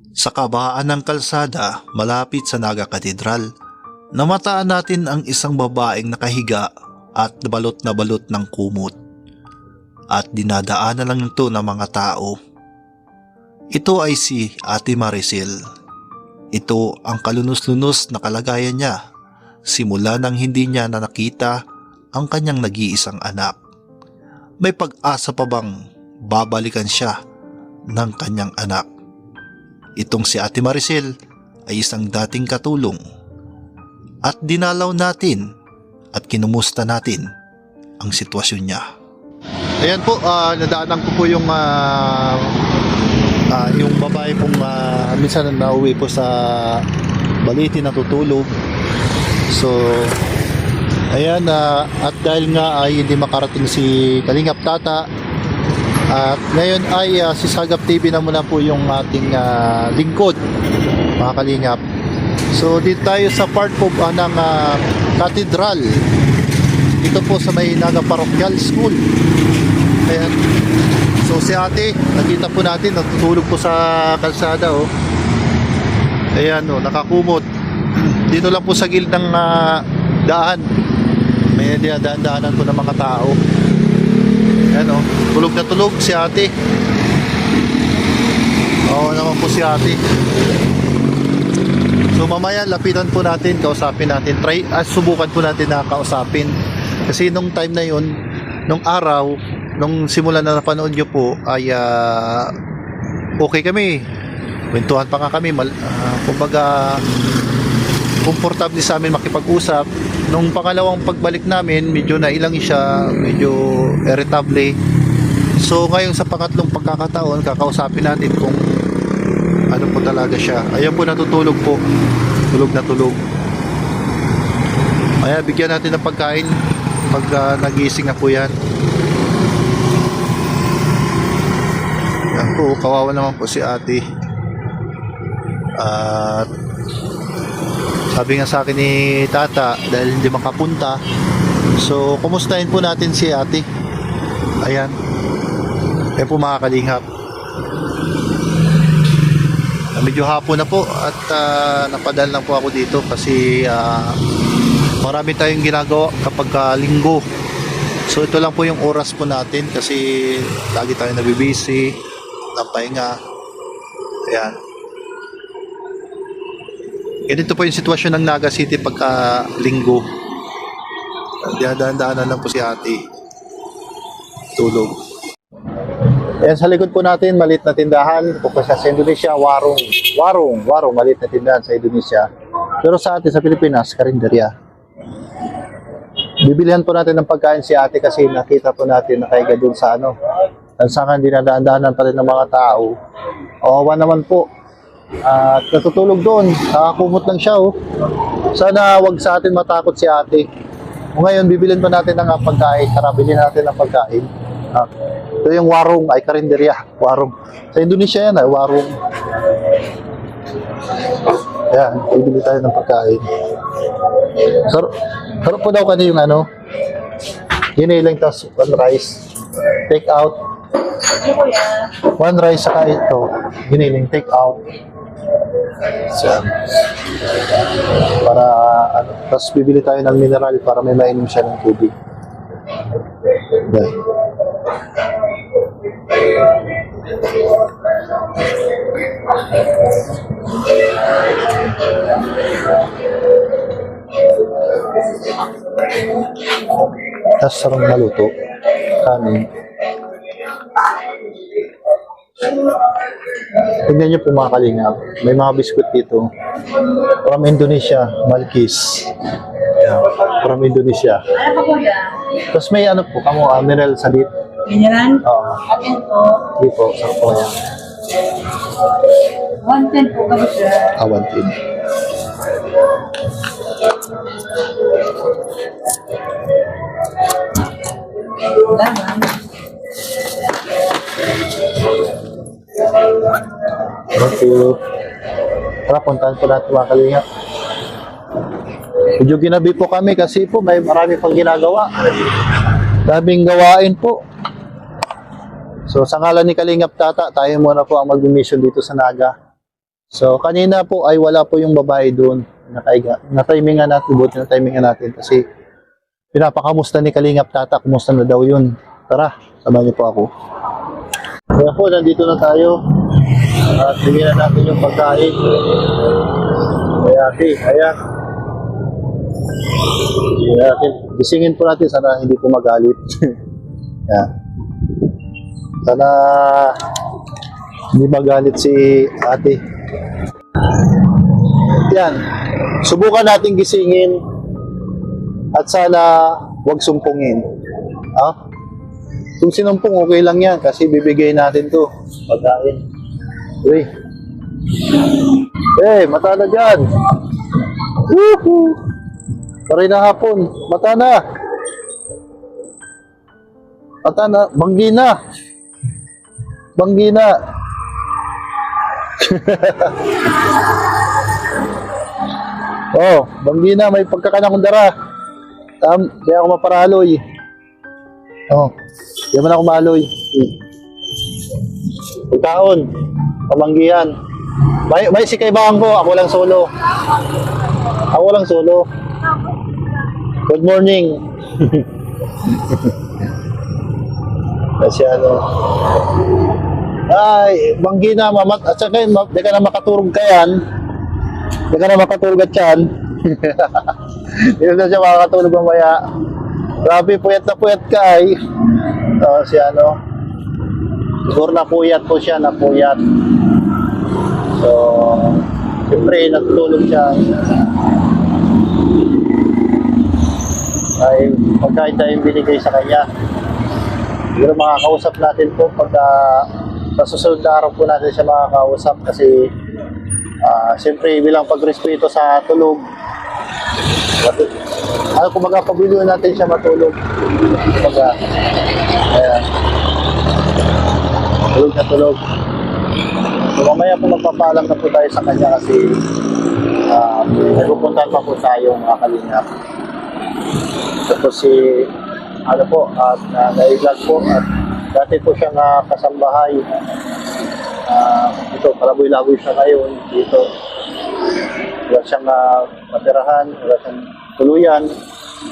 Sa kabaan ng kalsada malapit sa Naga Katedral, namataan natin ang isang babaeng nakahiga at balot na balot ng kumot. At dinadaanan lang ito ng mga tao. Ito ay si Ate Maricel. Ito ang kalunos-lunos na kalagayan niya simula nang hindi niya na nakita ang kanyang nag-iisang anak. May pag-asa pa bang babalikan siya ng kanyang anak? Itong si Ate Maricel ay isang dating katulong at dinalaw natin at kinumusta natin ang sitwasyon niya. Ayan po, nadaanan ko po yung babae pong minsan nauwi po sa Baliti natutulog. So ayan, at dahil nga ay hindi makarating si Kalingap Tata, at ngayon ay si Sagap TV na muna po yung ating lingkod, mga Kalingap. So dito tayo sa part po ng Katedral, dito po sa may Naga Parochial School. Ayan. So si ate, nakita po natin natutulog po sa kalsada, oh. Ayan, oh, nakakumot. Dito lang po sa gilid ng daan. May daan-daanan po ng mga tao. Ayan, oh, tulog na tulog si ate. Oo naman po si ate. So mamaya lapitan po natin, kausapin natin. Subukan po natin na kausapin. Kasi nung time na yun, nung araw, nung simula na napanood nyo po ay okay kami, kwentuhan pa nga kami, kumbaga komportable sa amin makipag-usap. Nung pangalawang pagbalik namin, medyo nailang siya, medyo irritable. So ngayon sa pangatlong pagkakataon, kakausapin natin kung ano po talaga siya. Ayan po, natutulog po, tulog na tulog. Ayan, bigyan natin ng pagkain pag nagising na po yan. Yan po, kawawa naman po si ate. At sabi nga sa akin ni Tata, dahil hindi makapunta, so kumustahin po natin si ate. Ayan. Ayan po, mga Kalingap. Medyo hapon na po at napadal lang po ako dito kasi marami tayong ginagawa kapag linggo. So ito lang po yung oras po natin kasi lagi tayo nabibisi ng pahinga. Ayan. Ganito po yung sitwasyon ng Naga City pagka linggo. Daan-daanan lang po si ate. Tulog. Ayan, sa likod po natin, maliit na tindahan. Kung sa Indonesia, warung, maliit na tindahan sa Indonesia. Pero sa atin, sa Pilipinas, karinderya. Bibilihan po natin ng pagkain si ate kasi nakita po natin nakaiga doon sa lansangan, dinadaan-daanan pa rin ng mga tao. Awa naman po. At natutulog doon, nakakumot lang siya, oh. Sana wag sa atin matakot si ate. Ngayon, bibilin pa natin ng pagkain. Tara, bilhin natin ng pagkain. Ito yung warung, ay karinderya. Warung. Sa Indonesia yan, ay warung. Ayan, bibili tayo ng pagkain. Sarap po daw kanina yung giniling, tas one rice. Take out. One rice saka ito. Giniling, take out. So, para tapos bibili tayo ng mineral para may mainom siya ng tubig. Ayan. Tapos sarang maluto, kanin. Tignan nyo po, mga Kalingap, may mga biskuit dito from Indonesia, Malkis. Yeah, from Indonesia. Tapos may po kamo, mineral salit. Mineral? Oo. Atin po. Hindi po, sarap po yan. 110 po kami, sir. 110. Laman. Thank you. Tara, puntahan po natin, mga Kalingap. Medyo ginabi po kami kasi po may marami pang ginagawa. Daming gawain po. So sa ngalan ni Kalingap Tata, tayo muna po ang mag-mission dito sa Naga. So, kanina po ay wala po yung babae doon. Nakaiga. Na-timingan natin, buti na-timingan natin kasi pinapakamusta ni Kalingap Tata, kumusta na daw yun. Tara, samahan niyo po ako. Kaya po, nandito na tayo. At bigyan na natin yung pagkain. Kaya, ayan. Bigyan natin. Gisingin po natin, sana hindi po magalit. Yan. Sana hindi magalit si ate. Yan. Subukan natin gisingin at sana wag sumpungin. Kung sinumpong, okay lang yan kasi bibigay natin to pagkain. Uy. Mata na dyan. Woohoo! Paray na hapon. Mata na. Mata na. Banggi na. Banggi na. Banggi na. May pagkakanakong dara. Kaya ako maparaloy. Di man ako maloy. Pagkaon. Pamanggihan. May sikaybahan ko. Ako lang solo. Ako lang solo. Good morning. Kasi banggi na mamat at saka di ka na makaturog ka yan. Di ka na makaturog at yan. Hindi na siya makakatulog mamaya. Grabe, puyat na puyat ka ay. Siguro napuyat po siya, napuyat. So, siyempre, natutulog siya. Ay, pagkain tayong binigay sa kanya. Siguro makakausap natin po pagka sa susunod na araw po natin siya makakausap kasi siyempre bilang pagrespeto sa tulog, kumbaga pabilihan natin siya matulog. Kumbaga, ayan. Tulog na tulog. So, mamaya po magpapaalam na po tayo sa kanya kasi nagpupuntahan pa po tayong Kalingap. Tapos na-vlog po at dati po siyang kasambahay. Ito, palaboy-laboy siya ngayon dito. Wala siyang matirahan, wala siyang tuluyan.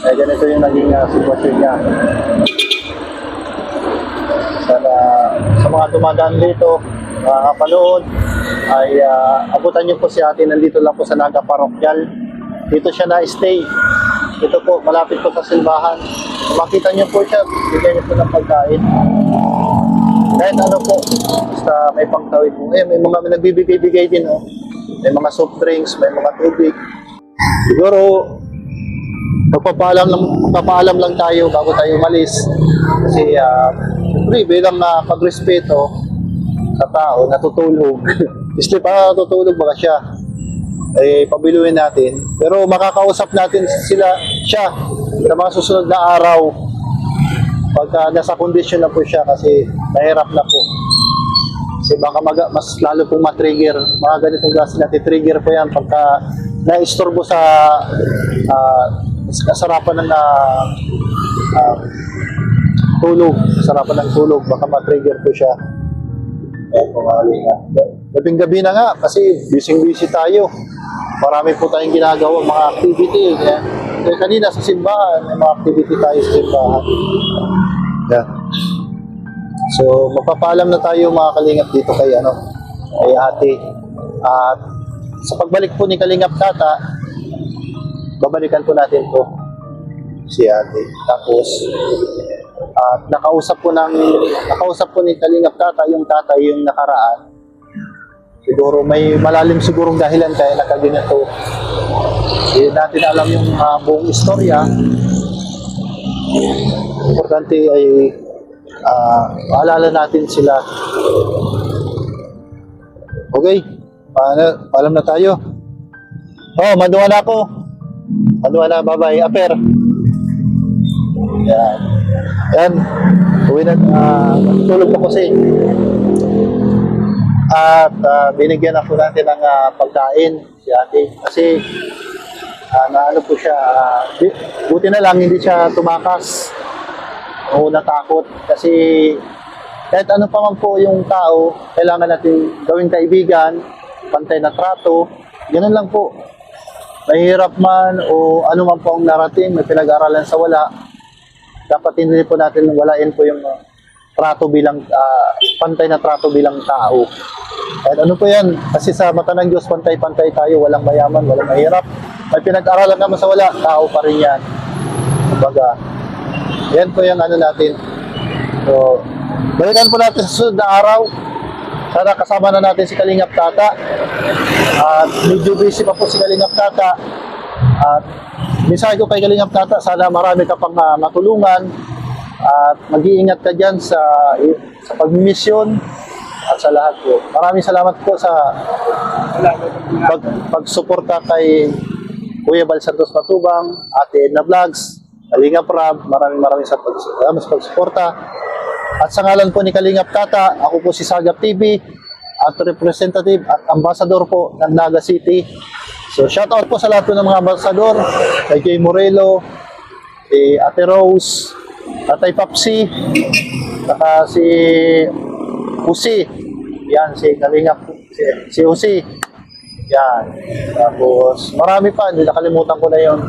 Kaya ganito yung naging sitwasyon niya. Sana sa mga dumadaan dito, makakapanood, ay abutan niyo po si ate. Nandito lang po sa Naga Parokyal. Dito siya na-stay. Ito po, malapit po sa simbahan. Makita niyo po siya, bigyan niyo po ng pagkain. Kahit po, basta may pangtawid po. May mga nagbibigay-bigay din. May mga soft drinks, may mga tubig. Siguro, magpapaalam lang tayo bago tayo umalis. Kasi, siyempre, bilang pagrespeto sa tao, natutulog. Gusto pa natutulog baka siya. Pabiluin natin. Pero makakausap natin siya sa mga susunod na araw pagka nasa kondisyon na po siya kasi mahirap na po. Kasi baka mas lalo pong matrigger. Mga ganitong klase na trigger po yan pagka naistorbo sa kasarapan ng tulog. Kasarapan ng tulog, baka matrigger po siya. Gabing-gabi na nga kasi busy tayo. Marami po tayong ginagawa, mga activity. Kaya kanina sa simbahan, may mga activity tayo sa simbahan. Yeah. So, magpapaalam na tayo mga Kalingap dito kay ate. At sa pagbalik po ni Kalingap Tata, babalikan po natin to si ate. Tapos, nakausap po ni Kalingap Tata yung tatay yung nakaraan. Siguro may malalim sigurong dahilan kaya nakaganito. Hindi natin alam yung buong istorya. Importante ay paalala natin sila. Okay, paalam na tayo. Maduwa na ako. Maduwa na, bye-bye. Aper. Yan. Uwi na. Tulog pa kasi. At binigyan na po natin ng pagkain si ate. Kasi naano po siya, buti na lang hindi siya tumakas o natakot. Kasi kahit ano pa man po yung tao, kailangan natin gawing kaibigan pantay na trato. Ganun lang po. Mahirap man o ano man po ang narating, may pinag-aralan sa wala, dapat hindi po natin walain po yung trato bilang, pantay na trato bilang tao. At ano po yan, kasi sa mata ng Diyos, pantay-pantay tayo, walang mayaman, walang mahirap. May pinag-aralan naman sa wala, tao pa rin yan. Kumbaga, yan po yung ano natin. So, balikan po natin sa susunod na araw. Sana kasama na natin si Kalingap Tata. At medyo busy pa po si Kalingap Tata. At mensahe ko kay Kalingap Tata, sana marami ka pang matulungan. At mag-iingat ka dyan sa pagmisyon at sa lahat po. Maraming salamat po sa pagsuporta kay Kuya Bal Santos Matubang, Ate Edna Vlogs, Kalingap Rab. Maraming salamat sa pagsuporta. At sa ngalan po ni Kalingap Tata, ako po si Sagap TV at representative at ambassador po ng Naga City. So shoutout po sa lahat po ng mga ambassador, kay Jay Morelo, kay Ate Rose, Tatay Papsi, saka si Usi. Yan, si Kalingap, si Usi. Yan. Tapos marami pa, hindi nakalimutan ko na yun.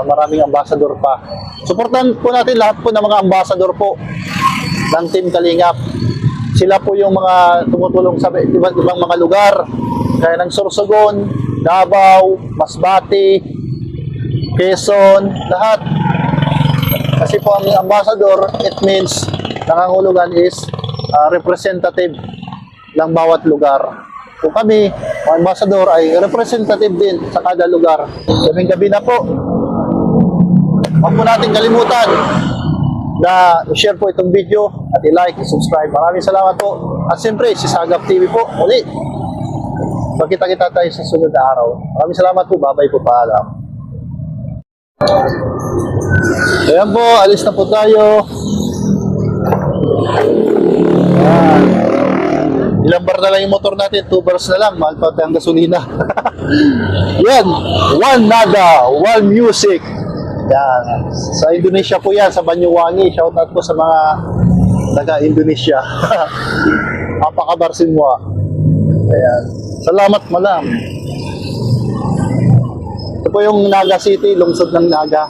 Maraming ambassador pa. Suportahan po natin lahat po ng mga ambassador po ng Team Kalingap. Sila po yung mga tumutulong sa iba't ibang mga lugar, gaya ng Sorsogon, Davao, Masbate, Quezon, lahat. Kasi po ang ambassador, it means nangangulugan is representative ng bawat lugar. Kung kami, ang ambassador ay representative din sa kada lugar. Gabing-gabi na po. Huwag po natin kalimutan na i-share po itong video at i-like, i-subscribe. Maraming salamat po. At siyempre, si Sagap TV po, uli. Magkita-kita tayo sa sunod na araw. Maraming salamat po. Babay po, paalam. Ayan po, alis na po tayo. Ayan. Ilang bar na lang yung motor natin, 2 bars na lang, mahal pa tayong gasolina. Yan, One Naga, One Music. Yan, sa Indonesia po yan, sa Banyuwangi. Shoutout po sa mga taga-Indonesia. Apakabarsin mo. Ayan, salamat malam. Ito po yung Naga City, lungsod ng Naga.